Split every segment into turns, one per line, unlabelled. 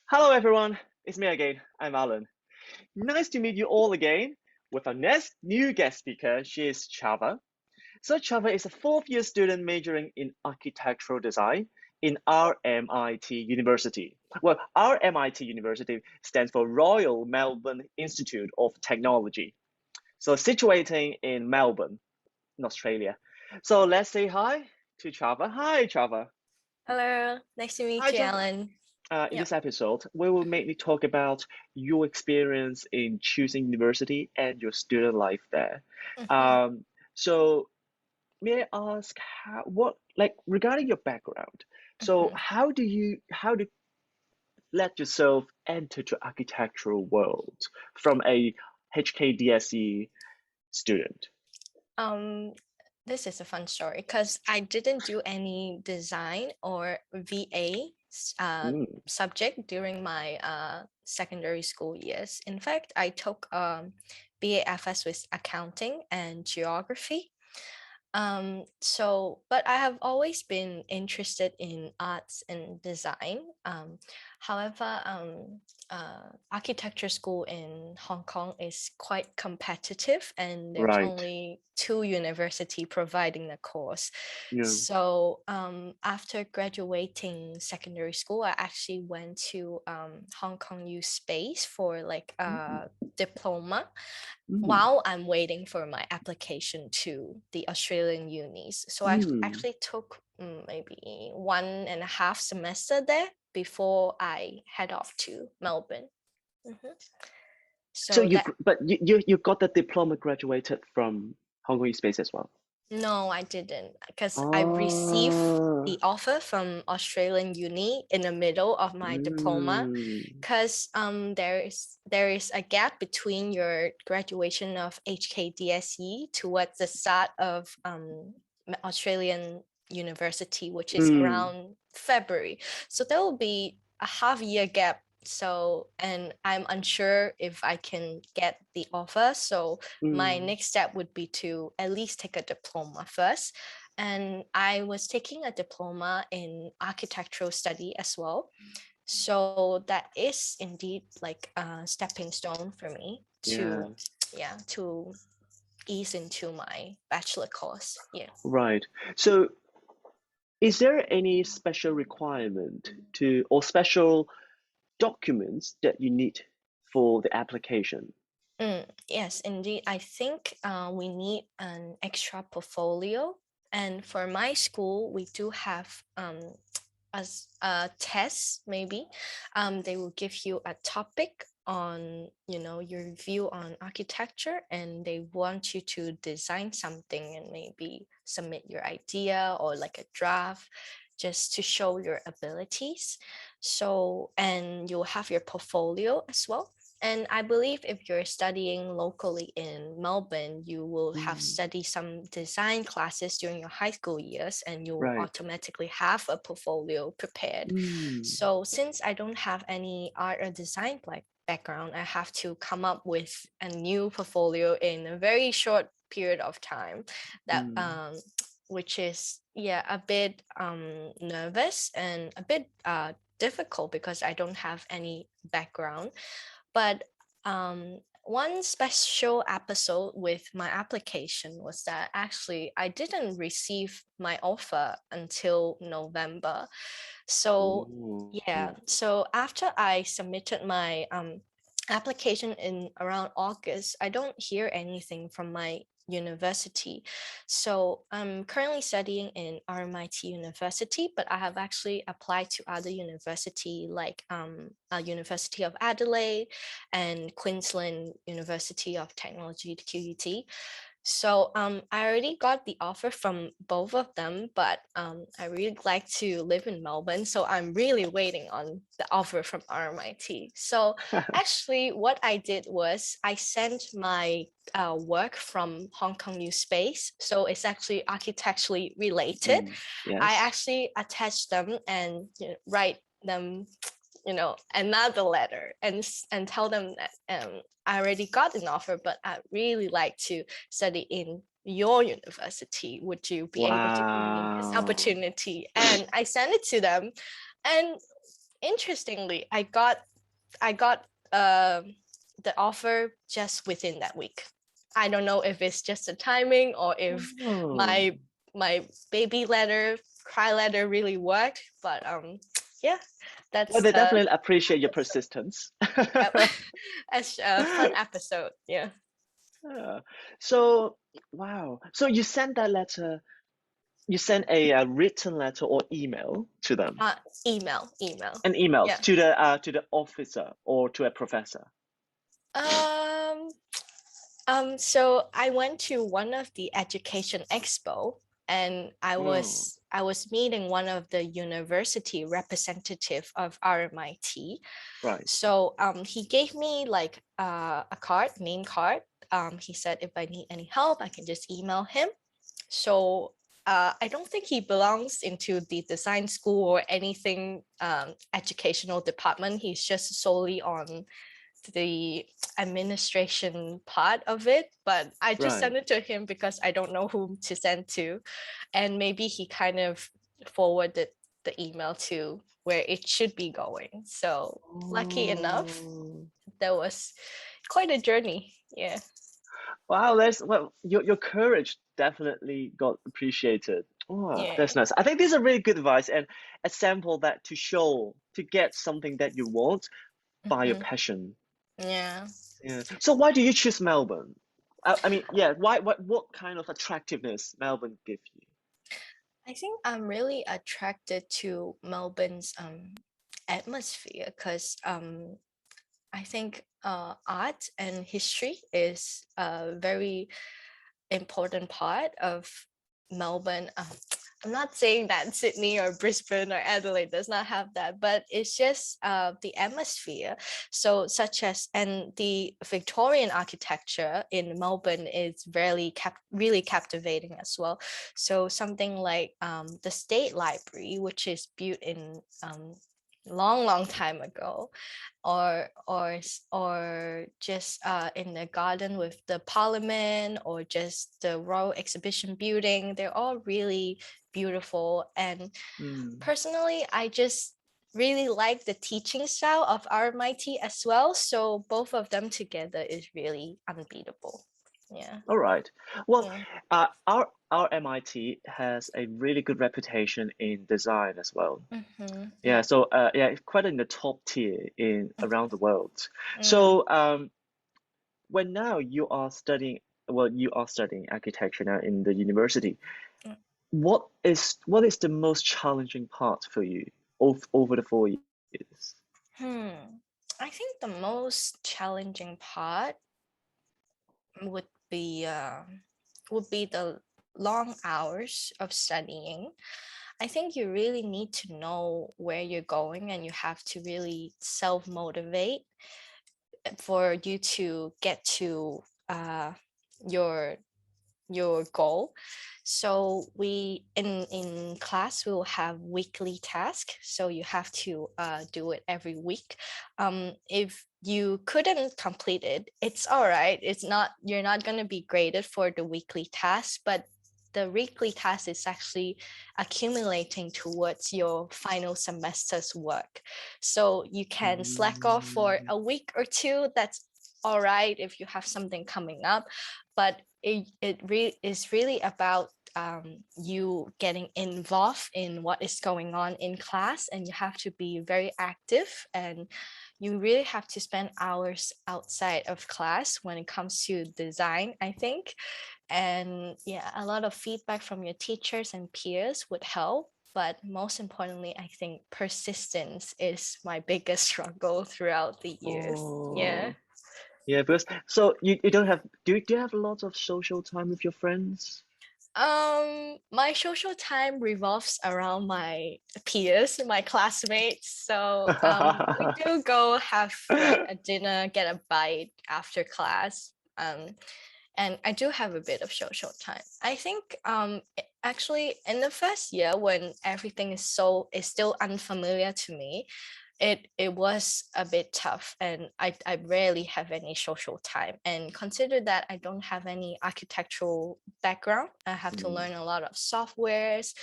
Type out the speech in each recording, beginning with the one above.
Hello, everyone. It's me again. I'm Alan. Nice to meet you all again with our next new guest speaker. She is Chava. So, Chava is a fourth-year student majoring in architectural design in RMIT University. Well, RMIT University stands for Royal Melbourne Institute of Technology. So, situating in Melbourne, in Australia. So, let's say hi to Chava. Hi, Chava.
Hello, nice to meet
Hi,
you,
Chava.
Alan.
In
Yep.
this episode, we will mainly talk about your experience in choosing university and your student life there.
hmm
Um, so may I ask regarding your background? So
hmm
how do let yourself enter the architectural world from a HKDSE student?
Um, this is a fun story because I didn't do any design or VA
Mm,
subject during my secondary school years. In fact, I took BAFS with accounting and geography. But I have always been interested in arts and design. However, architecture school in Hong Kong is quite competitive, and there's
right.
only two university providing the course.
Yeah.
So after graduating secondary school, I actually went to Hong Kong U Space for like
Mm,
a diploma
mm,
while I'm waiting for my application to the Australian unis. So I
mm.
actually took maybe 1.5 semester there before I head off to Melbourne. Mhm.
So
So that
but you got the diploma graduated from Hong Kong Space as well.
No, I didn't because I received
Ah,
the offer from Australian uni in the middle of my diploma
mm,
because there is a gap between your graduation of HKDSE towards the start of Australian university, which is
mm,
around February. So there will be a half-year gap. So, and I'm unsure if I can get the offer. So my
mm,
next step would be to at least take a diploma first. And I was taking a diploma in architectural study as well. So that is indeed like a stepping stone for me
yeah,
to ease into my bachelor course. Yeah.
right. So, is there any special requirement to or special documents that you need for the application?
Yes, indeed. I think we need an extra portfolio. And for my school, we do have as a test, maybe. They will give you a topic on, your view on architecture, and they want you to design something and maybe submit your idea or like a draft just to show your abilities. So, and you'll have your portfolio as well. And I believe if you're studying locally in Melbourne, you will have
Mm,
studied some design classes during your high school years, and you will
right.
automatically have a portfolio prepared.
Mm,
So since I don't have any art or design background, I have to come up with a new portfolio in a very short period of time that
mm,
which is a bit nervous and a bit difficult because I don't have any background. But one special episode with my application was that actually I didn't receive my offer until November. So
oh,
so after I submitted my application in around August, I don't hear anything from my university. So I'm currently studying in RMIT University, but I have actually applied to other university like University of Adelaide and Queensland University of Technology, QUT. So I already got the offer from both of them, but I really like to live in Melbourne, so I'm really waiting on the offer from RMIT. So actually, what I did was I sent my work from Hong Kong New Space, so it's actually architecturally related.
mm,
I
yes.
actually attach them and write them another letter and tell them that I already got an offer, but I really like to study in your university. Would you be able to give me this
Wow.
opportunity? And I sent it to them, and interestingly, I got the offer just within that week. I don't know if it's just the timing or if
Oh,
my baby letter, cry letter really worked. But yeah,
well,
that's
they definitely appreciate your persistence.
yep, that's a fun episode. Yeah.
Yeah. So, wow. So you sent that letter, you sent a written letter or email to them,
Uh, email.
an email
Yeah.
to the officer or to a professor.
Um, so I went to one of the education expo and
Oh,
I was meeting one of the university representative of RMIT.
right.
So he gave me like a card, name card. He said if I need any help, I can just email him. So I don't think he belongs into the design school or anything educational department. He's just solely on the administration part of it, but I just
Right.
sent it to him because I don't know whom to send to. And maybe he kind of forwarded the email to where it should be going. So lucky enough,
Oh,
that was quite a journey. Yeah.
wow. That's well, your courage definitely got appreciated. Oh,
Yeah.
that's nice. I think this is a really good advice and a sample that to show to get something that you want by your
Mhm.
passion.
Yeah.
Yeah. So why do you choose Melbourne? I mean, yeah. Why? What kind of attractiveness Melbourne give you?
I think I'm really attracted to Melbourne's atmosphere because I think art and history is a very important part of Melbourne. I'm not saying that Sydney or Brisbane or Adelaide does not have that, but it's just the atmosphere. So, such as and the Victorian architecture in Melbourne is really captivating as well. So, something like the State Library, which is built in long time ago, or just in the garden with the parliament or just the royal exhibition building, they're all really beautiful. And
Mm.
personally, I just really like the teaching style of RMIT as well, so both of them together is really unbeatable. Yeah.
All right. Well,
Yeah.
our MIT has a really good reputation in design as well. Yeah.
Yeah.
So yeah, it's quite in the top tier in around the world.
Mm.
So when now you are studying, well, you are studying architecture now in the university.
Mm.
What is the most challenging part for you over the 4 years?
Hmm. I think the most challenging part would be the long hours of studying. I think you really need to know where you're going and you have to really self motivate for you to get to your goal. So we in class we will have weekly tasks. So you have to do it every week. If you couldn't complete it, it's all right. It's not You're not gonna be graded for the weekly task, but the weekly task is actually accumulating towards your final semester's work. So you can slack off for
Mm.
a week or two. That's all right if you have something coming up, but is really about you getting involved in what is going on in class, and you have to be very active, and you really have to spend hours outside of class when it comes to design, I think. And yeah, a lot of feedback from your teachers and peers would help. But most importantly, I think persistence is my biggest struggle throughout the years. Yeah.
Oh, yeah, because so you don't have do you have lots of social time with your friends?
My social time revolves around my peers, my classmates. So we do go have like a dinner, get a bite after class. And I do have a bit of social time. I think actually in the first year when everything is still unfamiliar to me, it was a bit tough, and I rarely have any social time. And consider that I don't have any architectural background. I have to
Mm,
learn a lot of softwares,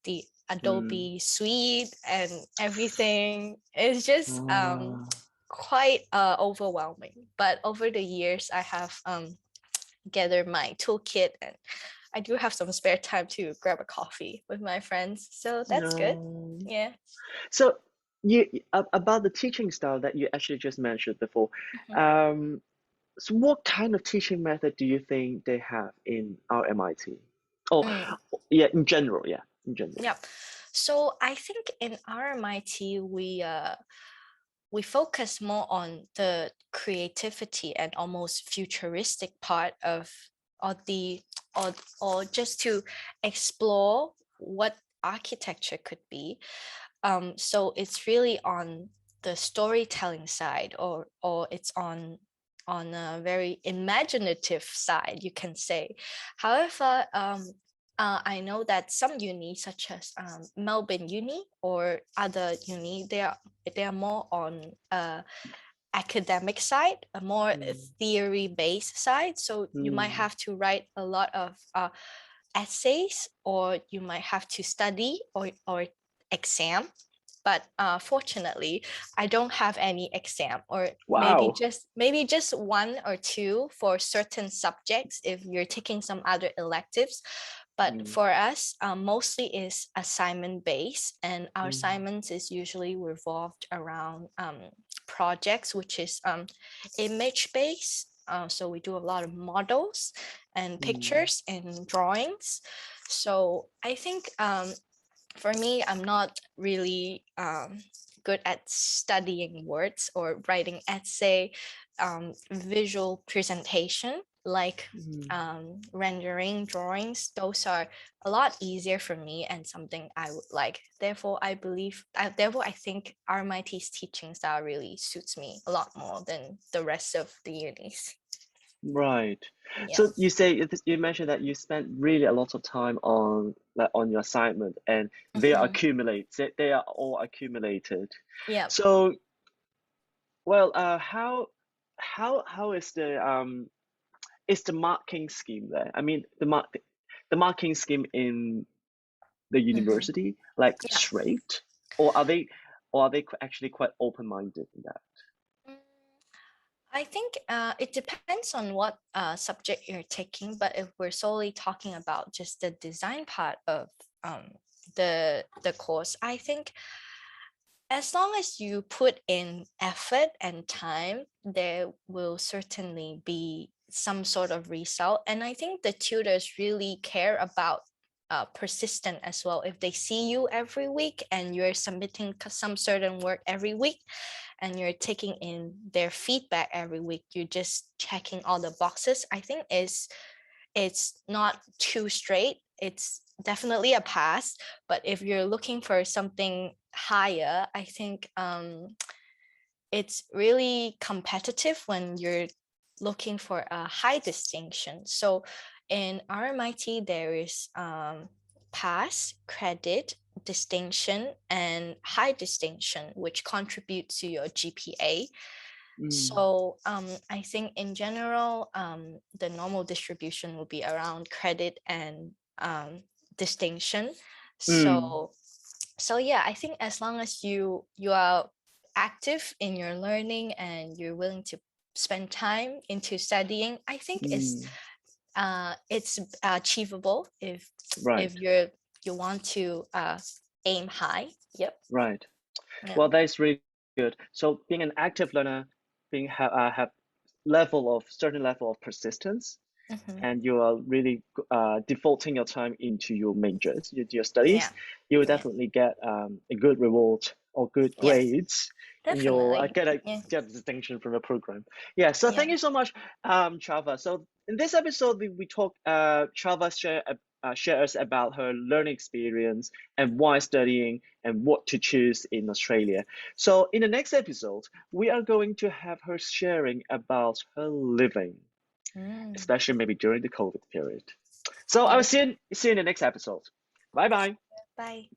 the Adobe Suite and everything. It's just
Ah,
quite overwhelming. But over the years, I have gathered my toolkit, and I do have some spare time to grab a coffee with my friends. So that's good.
no.
Yeah.
So about the teaching style that you actually just mentioned before.
Mhm.
Um, so what kind of teaching method do you think they have in RMIT? Oh,
Mm,
yeah, in general, yeah, in general.
yeah. So I think in RMIT we focus more on the creativity and almost futuristic part of or the or just to explore what architecture could be. So it's really on the storytelling side, or it's on a very imaginative side, you can say. However, I know that some uni, such as Melbourne Uni or other uni, they are more on academic side, a more
Mm,
theory-based side. So you might
mm,
have to write a lot of essays, or you might have to study or exam. But fortunately, I don't have any exam, or
wow.
maybe just one or two for certain subjects if you're taking some other electives. But
Mm,
for us, mostly is assignment based, and our
mm,
assignments is usually revolved around projects, which is image based. So we do a lot of models and
mm,
pictures and drawings. So I think for me, I'm not really good at studying words or writing essay, visual presentation, like
mm.
rendering drawings. Those are a lot easier for me and something I would like. Therefore, I think RMIT's teaching style really suits me a lot more than the rest of the unis.
Right.
Yeah.
So you mentioned that you spent really a lot of time on on your assignment and
Mhm.
they are all accumulated.
Yeah.
So well, how is the marking scheme there? I mean the marking scheme in the
Mhm.
university like
Yeah.
straight, or are they actually quite open-minded in that?
Mm, I think it depends on what subject you're taking, but if we're solely talking about just the design part of um, the course, I think as long as you put in effort and time, there will certainly be some sort of result. And I think the tutors really care about persistent as well. If they see you every week and you're submitting some certain work every week, and you're taking in their feedback every week, you're just checking all the boxes, I think it's not too straight. It's definitely a pass. But if you're looking for something higher, I think it's really competitive when you're looking for a high distinction. So in RMIT, there is pass, credit, distinction, and high distinction, which contribute to your GPA.
Mm,
So I think in general, the normal distribution will be around credit and distinction.
mm,
So yeah, I think as long as you are active in your learning and you're willing to spend time into studying, I think
mm,
it's achievable if
right,
you want to aim high. Yep.
right.
Yeah.
Well, that is really good. So being an active learner, being have certain level of persistence,
Hmm.
and you are really devoting your time into your majors, your studies,
Yeah.
you will
Yeah.
definitely get a good reward or good
Yeah.
grades in your
Definitely. Yeah.
get a distinction from a program. Yeah. So
Yeah.
thank you so much, Chava. So in this episode, we talk. Chava shares about her learning experience and why studying and what to choose in Australia. So in the next episode, we are going to have her sharing about her living,
Mm.
especially maybe during the COVID period. So I will
Yeah.
see you in the next episode. Bye bye.
Bye.